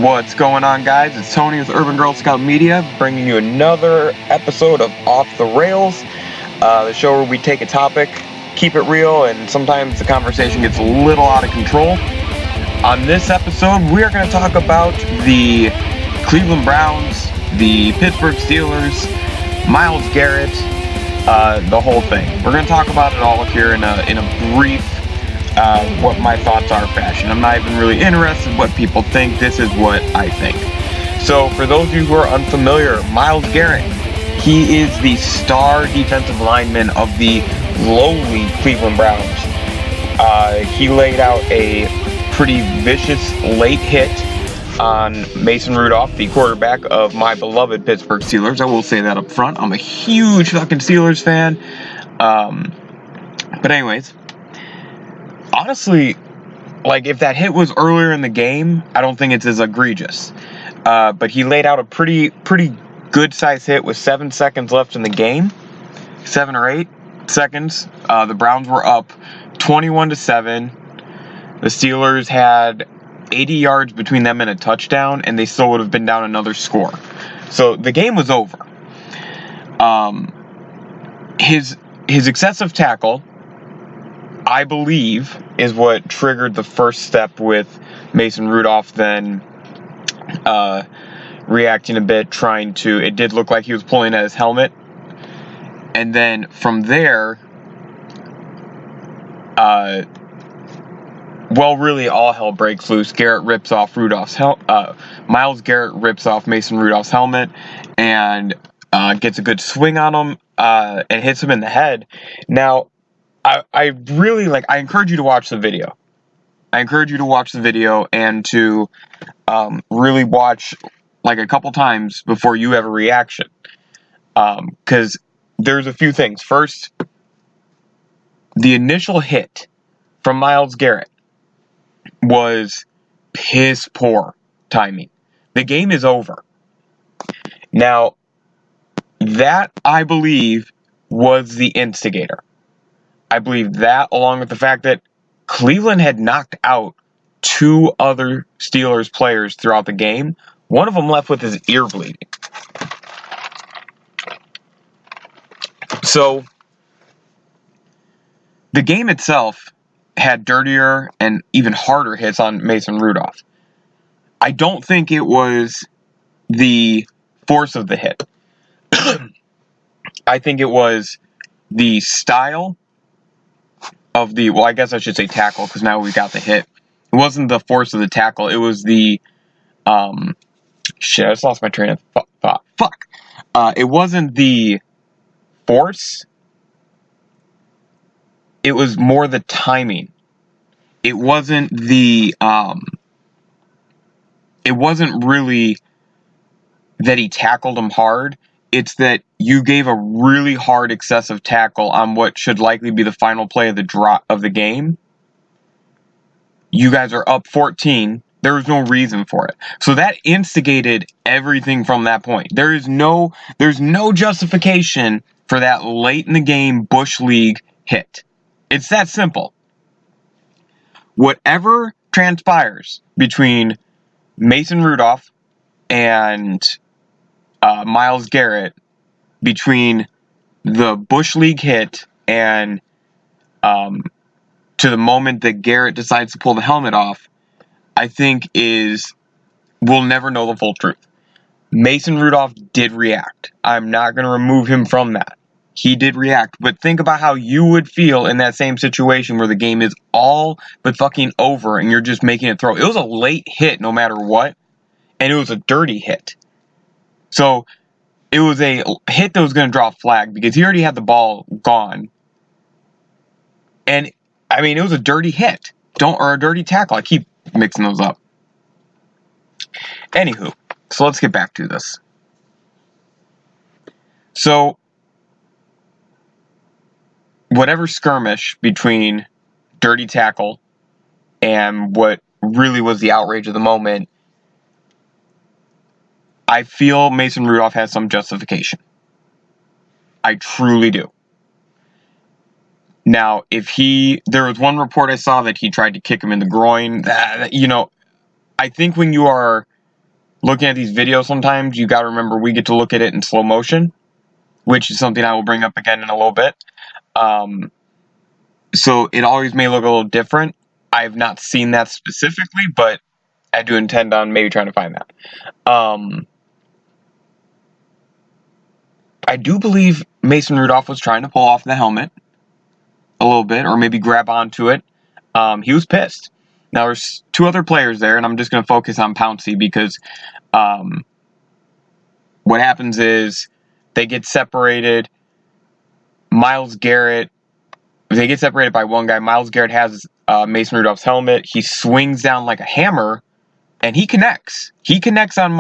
What's going on, guys? It's Tony with Urban Girl Scout Media, bringing you another episode of Off the Rails, the show where we take a topic, keep it real, and sometimes the conversation gets a little out of control. On this episode, we are going to talk about the Cleveland Browns, the Pittsburgh Steelers, Myles Garrett, the whole thing. We're going to talk about it all here in a brief what my thoughts are fashion. I'm not even really interested in what people think. This is what I think. So for those of you who are unfamiliar, Myles Garrett, he is the star defensive lineman of the lowly Cleveland Browns. He laid out a pretty vicious late hit on Mason Rudolph, the quarterback of my beloved Pittsburgh Steelers. I will say that up front. I'm a huge fucking Steelers fan. But anyways, honestly, like, if that hit was earlier in the game, I don't think it's as egregious. But he laid out a pretty good size hit with 7 seconds left in the game. 7 or 8 seconds. The Browns were up 21-7. The Steelers had 80 yards between them and a touchdown, and they still would have been down another score. So the game was over. His excessive tackle, I believe, is what triggered the first step with Mason Rudolph then reacting a bit, it did look like he was pulling at his helmet. And then from there, really all hell breaks loose. Myles Garrett rips off Mason Rudolph's helmet and gets a good swing on him and hits him in the head. Now, I encourage you to watch the video. I encourage you to watch the video and to really watch like a couple times before you have a reaction. Because there's a few things. First, the initial hit from Myles Garrett was piss poor timing. The game is over. Now, that, I believe, was the instigator. I believe that, along with the fact that Cleveland had knocked out 2 other Steelers players throughout the game. One of them left with his ear bleeding. So, the game itself had dirtier and even harder hits on Mason Rudolph. I don't think it was the force of the hit. I think it was the style of the, I guess I should say tackle, because now we got the hit. It wasn't the force of the tackle. It was the, I just lost my train of thought. Fuck. It wasn't the force. It was more the timing. It wasn't the, it wasn't really that he tackled him hard. It's that you gave a really hard excessive tackle on what should likely be the final play of the game. You guys are up 14. There was no reason for it. So that instigated everything from that point. There's no justification for that late in the game Bush League hit. It's that simple. Whatever transpires between Mason Rudolph and Myles Garrett, between the Bush League hit and to the moment that Garrett decides to pull the helmet off, I think we'll never know the full truth. Mason Rudolph did react. I'm not going to remove him from that. He did react, but think about how you would feel in that same situation where the game is all but fucking over and you're just making it throw. It was a late hit no matter what, and it was a dirty hit. So it was a hit that was going to draw a flag because he already had the ball gone. And, I mean, it was a dirty hit. Or a dirty tackle. I keep mixing those up. Anywho, so let's get back to this. So, whatever skirmish between dirty tackle and what really was the outrage of the moment, I feel Mason Rudolph has some justification. I truly do. Now, there was one report I saw that he tried to kick him in the groin. I think when you are looking at these videos sometimes, you got to remember we get to look at it in slow motion, which is something I will bring up again in a little bit. So it always may look a little different. I have not seen that specifically, but I do intend on maybe trying to find that. I do believe Mason Rudolph was trying to pull off the helmet a little bit, or maybe grab onto it. He was pissed. Now, there's two other players there, and I'm just going to focus on Pouncey because what happens is they get separated. Myles Garrett, they get separated by one guy. Myles Garrett has Mason Rudolph's helmet. He swings down like a hammer, and he connects. He connects on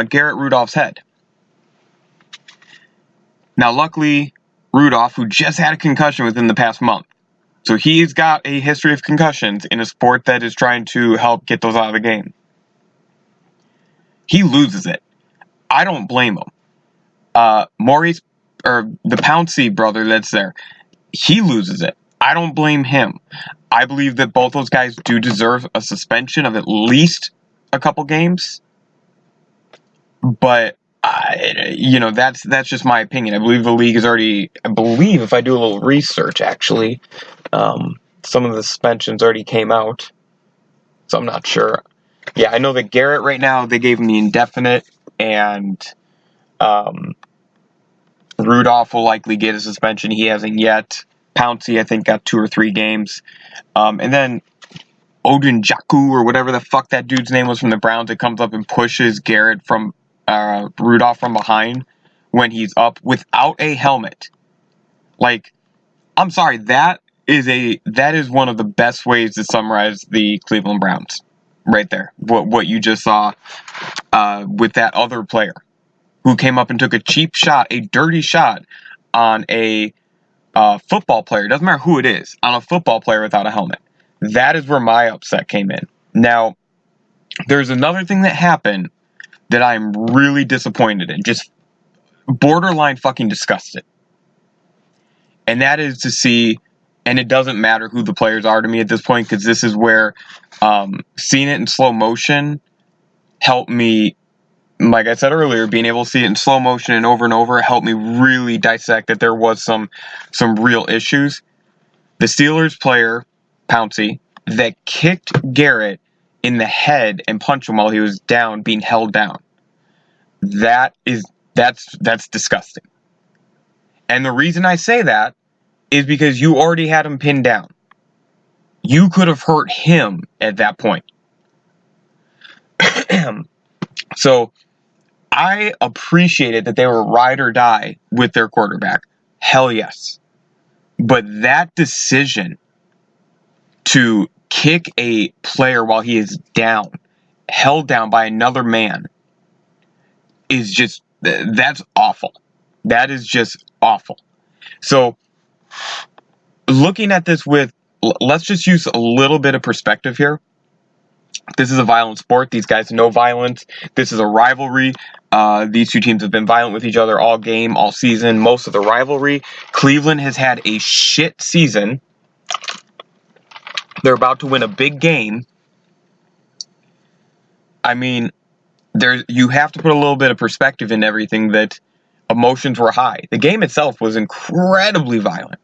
Garrett Rudolph's head. Now, luckily, Rudolph, who just had a concussion within the past month, so he's got a history of concussions in a sport that is trying to help get those out of the game. He loses it. I don't blame him. Maurice, or the Pouncey brother that's there, he loses it. I don't blame him. I believe that both those guys do deserve a suspension of at least a couple games. But that's just my opinion. I believe the league is already. I believe if I do a little research, actually, some of the suspensions already came out, so I'm not sure. Yeah, I know that Garrett right now they gave him the indefinite, and Rudolph will likely get a suspension. He hasn't yet. Pouncey, I think, got 2 or 3 games, and then Odin Jaku or whatever the fuck that dude's name was from the Browns, that comes up and pushes Garrett from. Rudolph from behind when he's up without a helmet. Like, I'm sorry, that is one of the best ways to summarize the Cleveland Browns. Right there. What you just saw with that other player who came up and took a cheap shot, a dirty shot on a football player. Doesn't matter who it is, on a football player without a helmet. That is where my upset came in. Now, there's another thing that happened that I'm really disappointed in, just borderline fucking disgusted. And that is to see, and it doesn't matter who the players are to me at this point, because this is where seeing it in slow motion helped me, like I said earlier, being able to see it in slow motion and over helped me really dissect that there was some real issues. The Steelers player, Pouncey, that kicked Garrett in the head and punched him while he was down, being held down. That's disgusting. And the reason I say that is because you already had him pinned down. You could have hurt him at that point. So I appreciated that they were ride or die with their quarterback. Hell yes. But that decision to kick a player while he is down, held down by another man, is just, that's awful. That is just awful. So, looking at this let's just use a little bit of perspective here. This is a violent sport. These guys know violence. This is a rivalry. These two teams have been violent with each other all game, all season, most of the rivalry. Cleveland has had a shit season. They're about to win a big game. I mean, you have to put a little bit of perspective in everything, that emotions were high. The game itself was incredibly violent.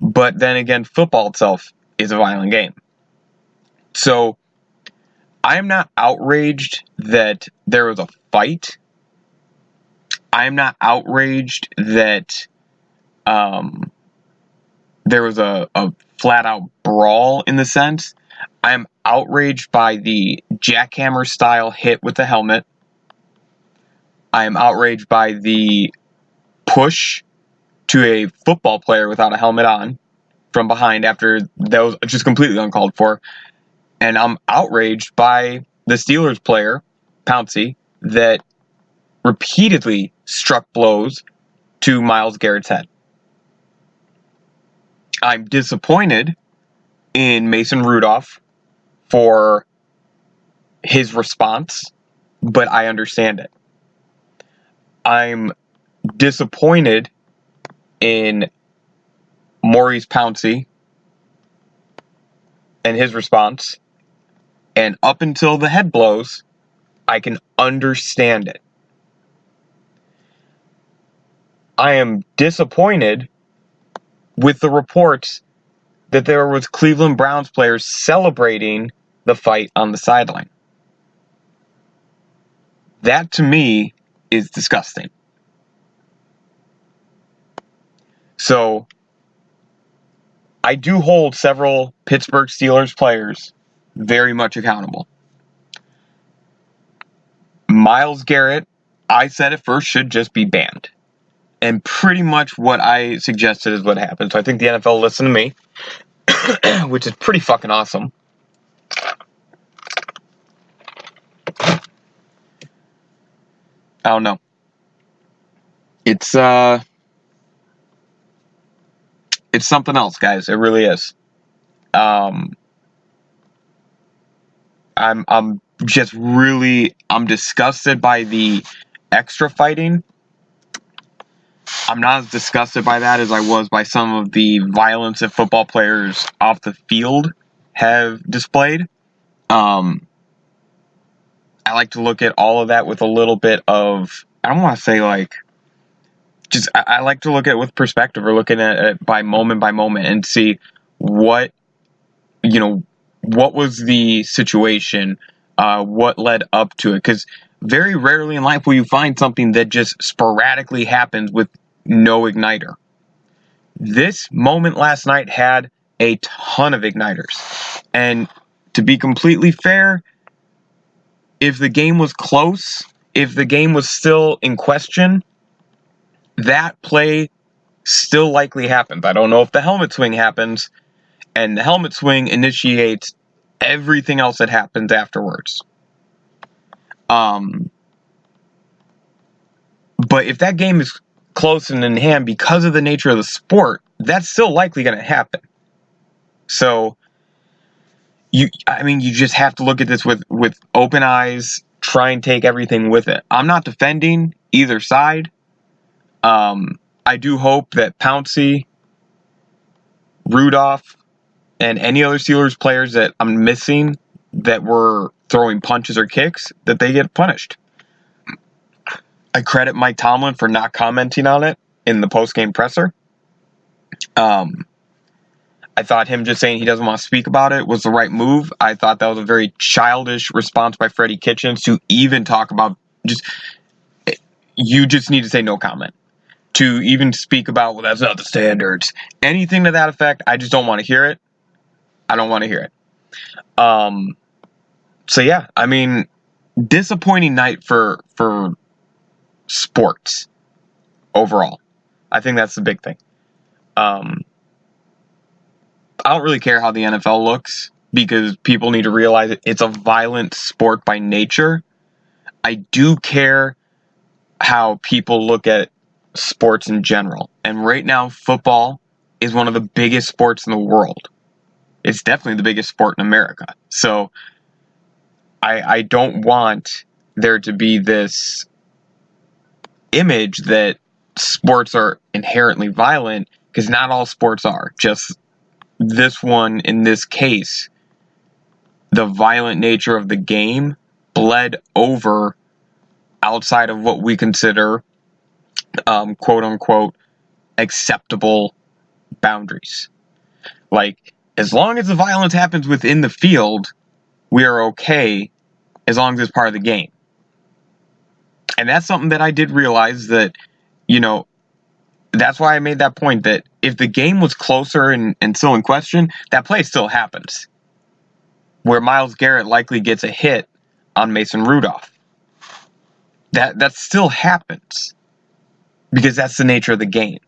But then again, football itself is a violent game. So, I am not outraged that there was a fight. I am not outraged that there was a flat-out brawl in the sense. I am outraged by the jackhammer-style hit with the helmet. I am outraged by the push to a football player without a helmet on from behind after that was just completely uncalled for. And I'm outraged by the Steelers player, Pouncey, that repeatedly struck blows to Myles Garrett's head. I'm disappointed in Mason Rudolph for his response, but I understand it. I'm disappointed in Maurice Pouncey and his response. And up until the head blows, I can understand it. I am disappointed with the reports that there was Cleveland Browns players celebrating the fight on the sideline. That, to me, is disgusting. So, I do hold several Pittsburgh Steelers players very much accountable. Myles Garrett, I said it first, should just be banned. And pretty much what I suggested is what happened. So I think the NFL listened to me, which is pretty fucking awesome. I don't know. It's something else, guys. It really is. I'm just really, I'm disgusted by the extra fighting. I'm not as disgusted by that as I was by some of the violence that football players off the field have displayed. I like to look at all of that with a little bit of, I don't want to say like, just, I like to look at it with perspective, or looking at it by moment and see what was the situation, what led up to it. Because very rarely in life will you find something that just sporadically happens with no igniter. This moment last night had a ton of igniters. And to be completely fair, if the game was close, if the game was still in question, that play still likely happens. I don't know if the helmet swing happens, and the helmet swing initiates everything else that happens afterwards. But if that game is close and in hand because of the nature of the sport, that's still likely going to happen. So, you just have to look at this with open eyes, try and take everything with it. I'm not defending either side. I do hope that Pouncey, Rudolph, and any other Steelers players that I'm missing that were throwing punches or kicks, that they get punished. I credit Mike Tomlin for not commenting on it in the post-game presser. I thought him just saying he doesn't want to speak about it was the right move. I thought that was a very childish response by Freddie Kitchens to even talk about you just need to say no comment. To even speak about, well, that's not the standards. Anything to that effect, I just don't want to hear it. I don't want to hear it. So yeah, disappointing night for sports overall. I think that's the big thing. I don't really care how the NFL looks, because people need to realize it's a violent sport by nature. I do care how people look at sports in general. And right now, football is one of the biggest sports in the world. It's definitely the biggest sport in America. So I don't want there to be this image that sports are inherently violent, because not all sports are. Just this one, in this case, the violent nature of the game bled over outside of what we consider quote unquote acceptable boundaries. Like, as long as the violence happens within the field, we are okay, as long as it's part of the game. And that's something that I did realize, that, that's why I made that point, that if the game was closer and still in question, that play still happens. Where Myles Garrett likely gets a hit on Mason Rudolph. That still happens. Because that's the nature of the game.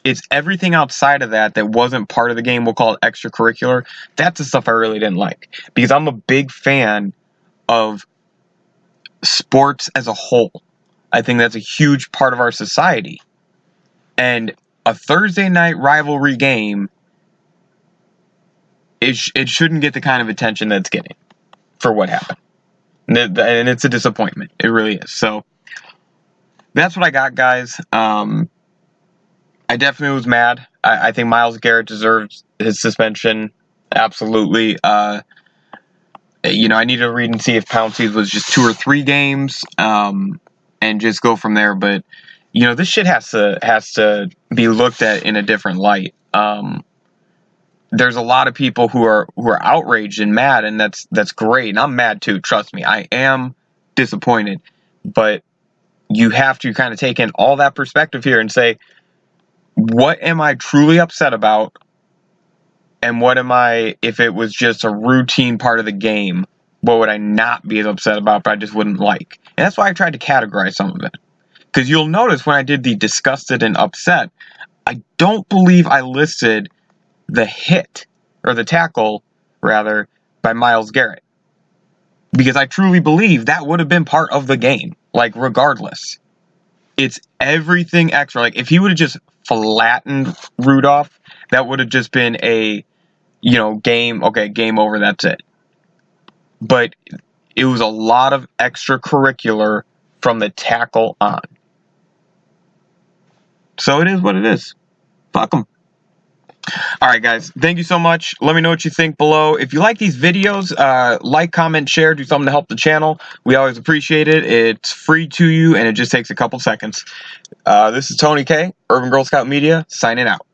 It's everything outside of that wasn't part of the game, we'll call it extracurricular. That's the stuff I really didn't like. Because I'm a big fan of sports as a whole. I think that's a huge part of our society. And a Thursday night rivalry game, it shouldn't get the kind of attention that it's getting for what happened. And it's a disappointment. It really is. So, that's what I got, guys. I definitely was mad. I think Myles Garrett deserves his suspension. Absolutely. I need to read and see if Pouncy's was just 2 or 3 games, and just go from there. But this shit has to be looked at in a different light. There's a lot of people who are outraged and mad, and that's great. And I'm mad too. Trust me, I am disappointed. But you have to kind of take in all that perspective here and say, what am I truly upset about? And what am I, if it was just a routine part of the game, what would I not be as upset about, but I just wouldn't like? And that's why I tried to categorize some of it. Because you'll notice when I did the disgusted and upset, I don't believe I listed the hit, or the tackle, rather, by Myles Garrett. Because I truly believe that would have been part of the game, like, regardless. It's everything extra. Like, if he would have just flattened Rudolph, that would have just been a, game over, that's it. But it was a lot of extracurricular from the tackle on. So it is what it is. Fuck them. Alright guys, thank you so much. Let me know what you think below. If you like these videos, like, comment, share, do something to help the channel. We always appreciate it. It's free to you, and it just takes a couple seconds. This is Tony K, Urban Girl Scout Media, signing out.